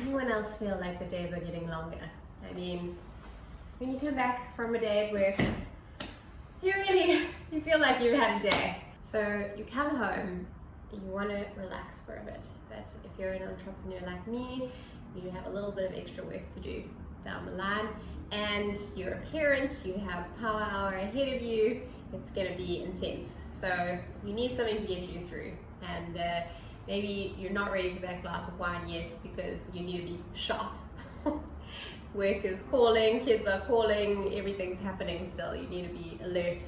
anyone else feel like the days are getting longer? I mean, when you come back from a day at work, you feel like you've had a day. So you come home, you want to relax for a bit, but if you're an entrepreneur like me, you have a little bit of extra work to do down the line, and you're a parent, you have power hour ahead of you, it's going to be intense. So you need something to get you through, and maybe you're not ready for that glass of wine yet because you need to be sharp. Work is calling, kids are calling, everything's happening still, you need to be alert.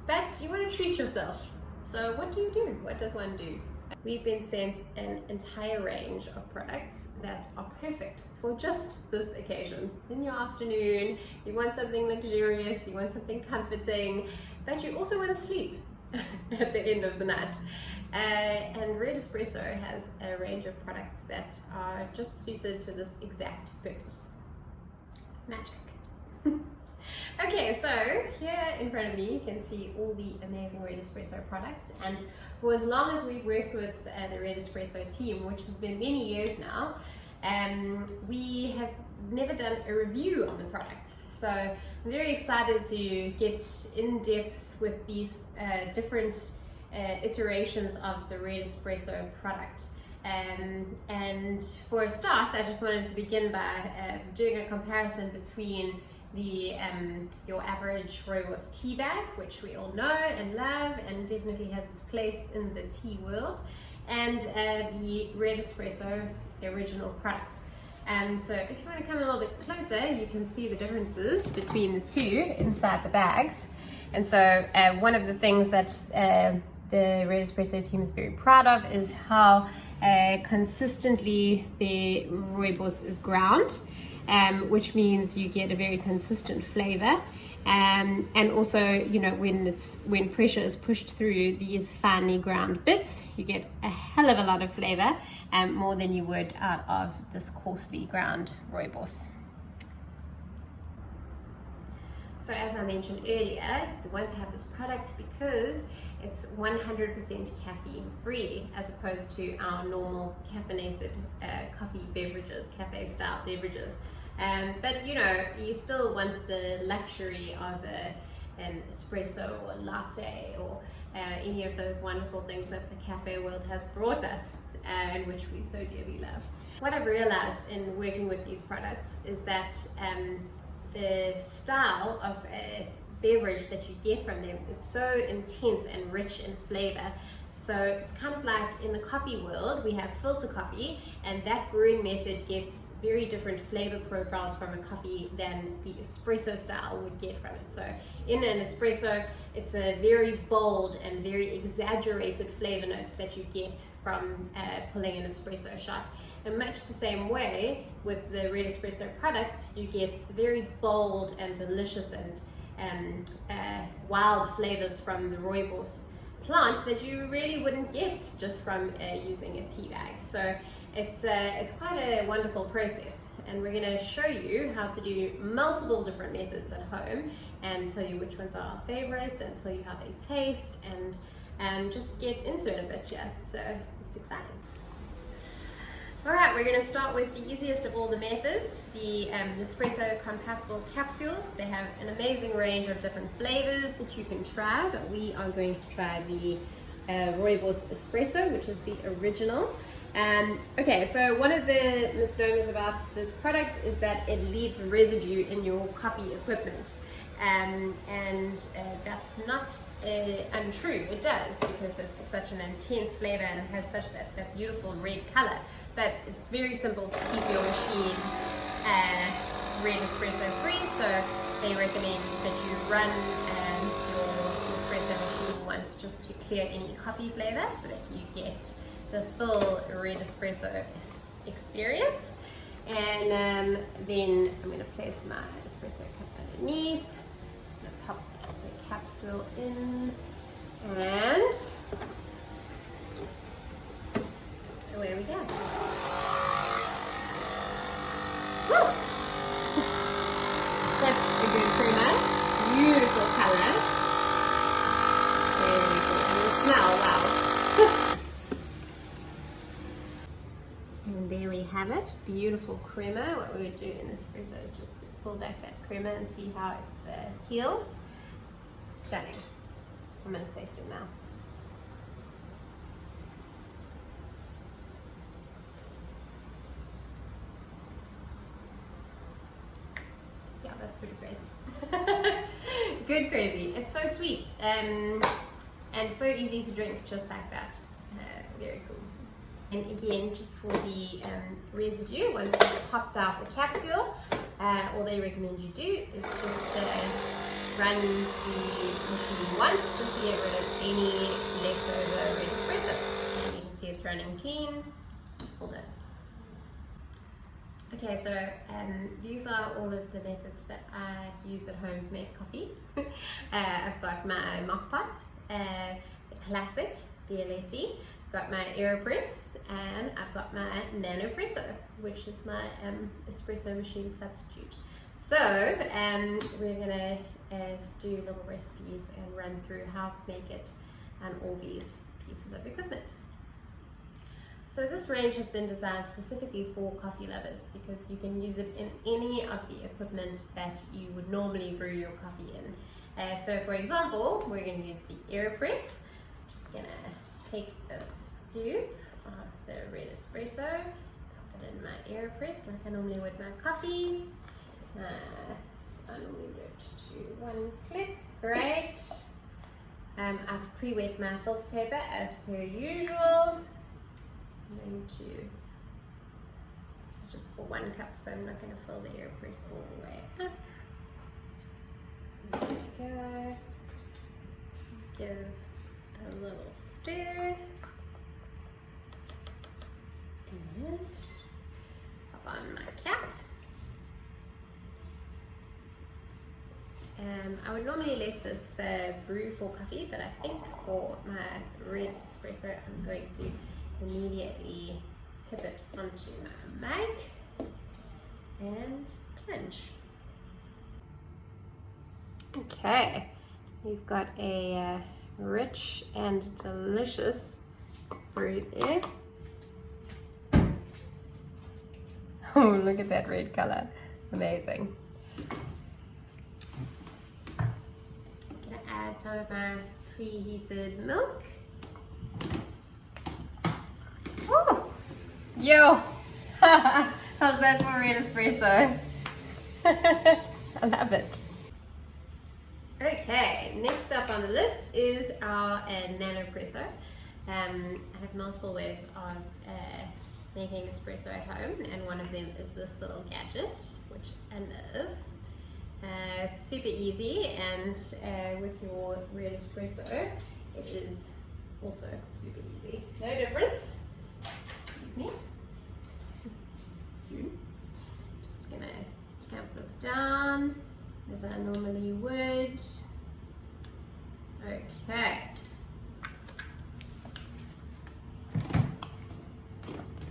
But you want to treat yourself. So what do you do? What does one do? We've been sent an entire range of products that are perfect for just this occasion. In your afternoon, you want something luxurious, you want something comforting, but you also want to sleep at the end of the night. And Red Espresso has a range of products that are just suited to this exact purpose. Magic. Okay, so here in front of me you can see all the amazing Red Espresso products, and for as long as we've worked with the Red Espresso team, which has been many years now, we have never done a review on the products. So I'm very excited to get in depth with these different iterations of the Red Espresso product. And for a start, I just wanted to begin by doing a comparison between the your average rooibos tea bag, which we all know and love and definitely has its place in the tea world, and the Red Espresso original product. And so if you want to come a little bit closer, you can see the differences between the two inside the bags. And so one of the things that the Red Espresso team is very proud of is how consistently the rooibos is ground, which means you get a very consistent flavor, and also, you know, when pressure is pushed through these finely ground bits, you get a hell of a lot of flavor, more than you would out of this coarsely ground rooibos. So as I mentioned earlier, we want to have this product because it's 100% caffeine free, as opposed to our normal caffeinated coffee beverages, cafe style beverages. But you know, you still want the luxury of an espresso or latte or any of those wonderful things that the cafe world has brought us, and which we so dearly love. What I've realized in working with these products is that the style of a beverage that you get from them is so intense and rich in flavor. So it's kind of like in the coffee world, we have filter coffee, and that brewing method gets very different flavor profiles from a coffee than the espresso style would get from it. So in an espresso, it's a very bold and very exaggerated flavor notes that you get from pulling an espresso shot. In much the same way, with the Red Espresso product, you get very bold and delicious and wild flavors from the rooibos plant that you really wouldn't get just from using a tea bag. So it's quite a wonderful process, and we're going to show you how to do multiple different methods at home and tell you which ones are our favorites and tell you how they taste, and just get into it a bit. Yeah, so it's exciting. Alright, we're going to start with the easiest of all the methods, the Nespresso compatible capsules. They have an amazing range of different flavors that you can try, but we are going to try the Rooibos Espresso, which is the original. Okay, so one of the misnomers about this product is that it leaves residue in your coffee equipment. And that's not untrue. It does, because it's such an intense flavor and has such that beautiful red color. But it's very simple to keep your machine Red Espresso free, so they recommend that you run your espresso machine once just to clear any coffee flavor, so that you get the full Red Espresso experience. And then I'm going to place my espresso cup underneath. Pop the capsule in, and away we go. Woo! Such a good creamer, beautiful color. Very cool, and the smell, wow. And And there we have it, beautiful crema. What we would do in espresso is just to pull back that crema and see how it heals. Stunning. I'm going to taste it now. Yeah, that's pretty crazy. Good crazy. It's so sweet and so easy to drink just like that. Very cool. And again, just for the residue, once you've popped out the capsule, all they recommend you do is just run the machine once just to get rid of any leftover red espresso. And you can see it's running clean. Hold it. Okay, so these are all of the methods that I use at home to make coffee. I've got my mock pot, the classic Bialetti, got my AeroPress, and I've got my NanoPresso, which is my espresso machine substitute. So we're gonna do little recipes and run through how to make it and all these pieces of equipment. So this range has been designed specifically for coffee lovers because you can use it in any of the equipment that you would normally brew your coffee in. So for example, we're going to use the AeroPress. Just going to take a scoop of the Red Espresso, pop it in my AeroPress like I normally would my coffee. Let's unmove it to one click. Great. I've pre-wet my filter paper as per usual. I'm going to, this is just for 1 cup, so I'm not going to fill the AeroPress all the way up. There we go. Give a little stir. And pop on my cap. I would normally let this brew for coffee, but I think for my Red Espresso I'm going to immediately tip it onto my mug and plunge. Okay, we've got a rich and delicious brew there. Oh, look at that red color. Amazing. I'm gonna add some of my preheated milk. Oh, yo! How's that for Red Espresso? I love it. Okay, next up on the list is our NanoPresso. I have multiple ways of making espresso at home, and one of them is this little gadget, which I love. It's super easy, and with your Red Espresso, it is also super easy. No difference. Excuse me. Spoon. Just gonna tamp this down as I normally would. Okay.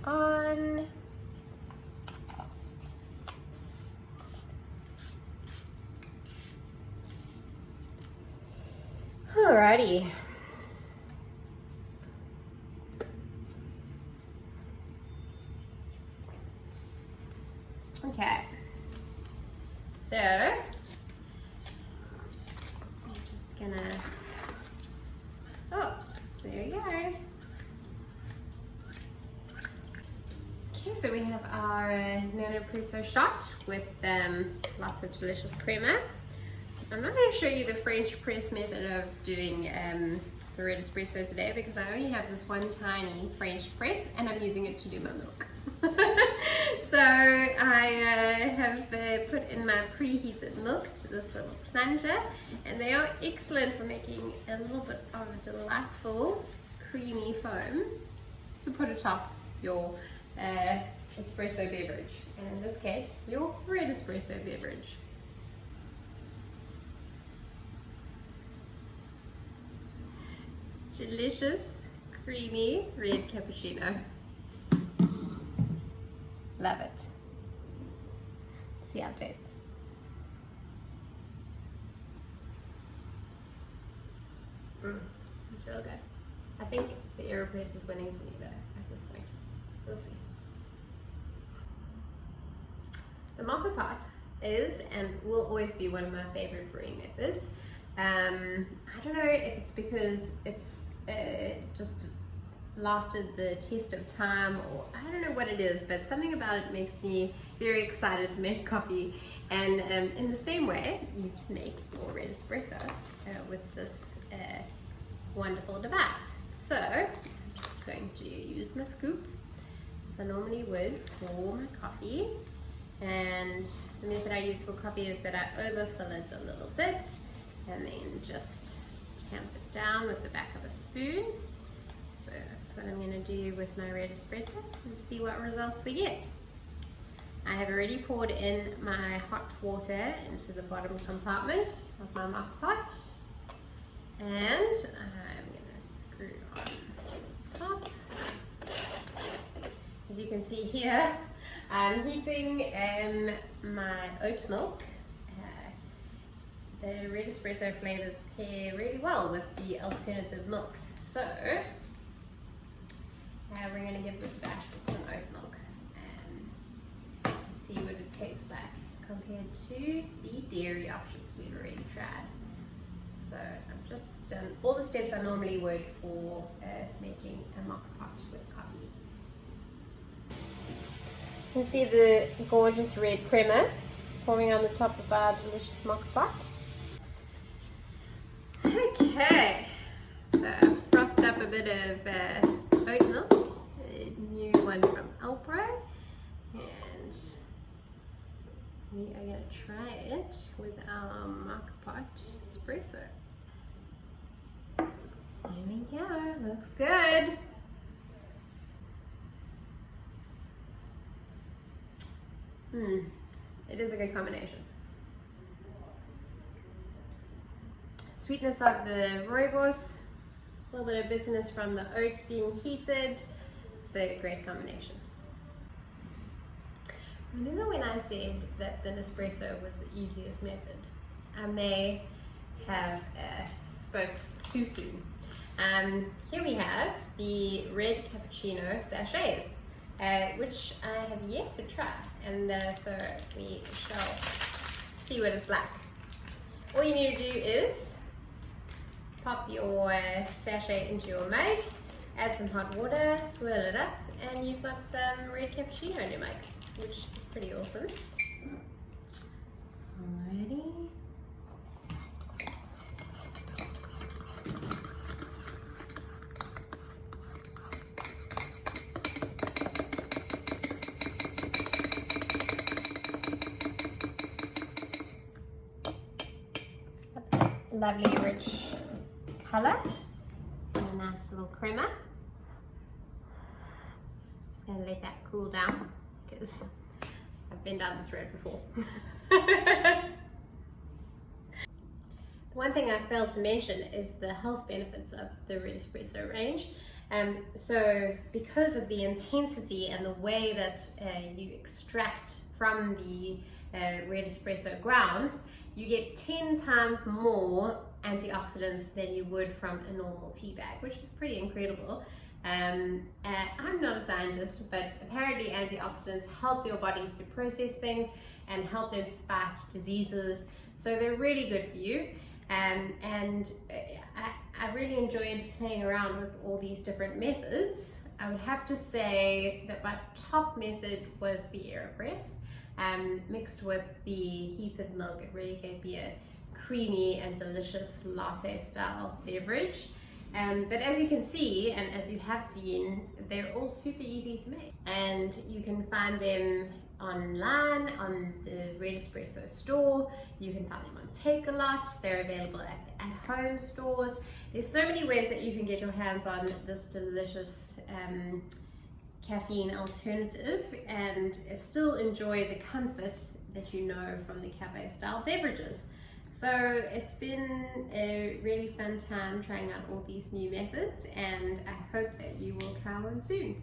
On. Alrighty. Okay. So I'm just gonna, oh, there you go. Okay, so we have our NanoPresso shot with lots of delicious crema. I'm not going to show you the French press method of doing the Red Espresso today because I only have this one tiny French press and I'm using it to do my milk. So I have put in my preheated milk to this little plunger, and they are excellent for making a little bit of a delightful creamy foam to put atop your espresso beverage, and in this case your Red Espresso beverage. Delicious, creamy red cappuccino. Love it. See how it tastes. It's real good. I think the AeroPress is winning for me though at this point. We'll see. the mocha pot is and will always be one of my favorite brewing methods. I don't know if it's because it's just lasted the test of time, or I don't know what it is, but something about it makes me very excited to make coffee. And in the same way, you can make your Red Espresso with this wonderful device. So I'm just going to use my scoop as I normally would for my coffee. And the method I use for coffee is that I overfill it a little bit and then just tamp it down with the back of a spoon. So that's what I'm going to do with my Red Espresso and see what results we get. I have already poured in my hot water into the bottom compartment of my mocha pot, and I'm going to screw on the top. As you can see here, I'm heating my oat milk. The Red Espresso flavors pair really well with the alternative milks. So we're going to give this batch with some oat milk and see what it tastes like compared to the dairy options we've already tried. So I've just done all the steps I normally would for making a mocha pot with coffee. You can see the gorgeous red crema forming on the top of our delicious mocha pot. Okay, so I've frothed up a bit of oat milk, a new one from AeroPress, and we are going to try it with our mocha pot espresso. There we go, looks good. It is a good combination. Sweetness of the rooibos, a little bit of bitterness from the oats being heated. It's a great combination. Remember when I said that the Nespresso was the easiest method? I may have spoke too soon. Here we have the Red Cappuccino sachets, which I have yet to try, and so we shall see what it's like. All you need to do is pop your sachet into your mug, add some hot water, swirl it up, and you've got some Red Cappuccino in your mug, which is pretty awesome. Alrighty. Lovely rich color and a nice little crema. Just going to let that cool down because I've been down this road before. The one thing I failed to mention is the health benefits of the Red Espresso range. So because of the intensity and the way that you extract from the Red Espresso grounds, you get 10 times more antioxidants than you would from a normal tea bag, which is pretty incredible. I'm not a scientist, but apparently antioxidants help your body to process things and help them to fight diseases. So they're really good for you. And I really enjoyed playing around with all these different methods. I would have to say that my top method was the AeroPress. Mixed with the heated milk. It really gave me a creamy and delicious latte style beverage. But as you can see, and as you have seen, they're all super easy to make. And you can find them online on the Red Espresso store. You can find them on Take-A-Lot. They're available at home stores. There's so many ways that you can get your hands on this delicious caffeine alternative and still enjoy the comfort that you know from the cafe style beverages. So it's been a really fun time trying out all these new methods, and I hope that you will try one soon.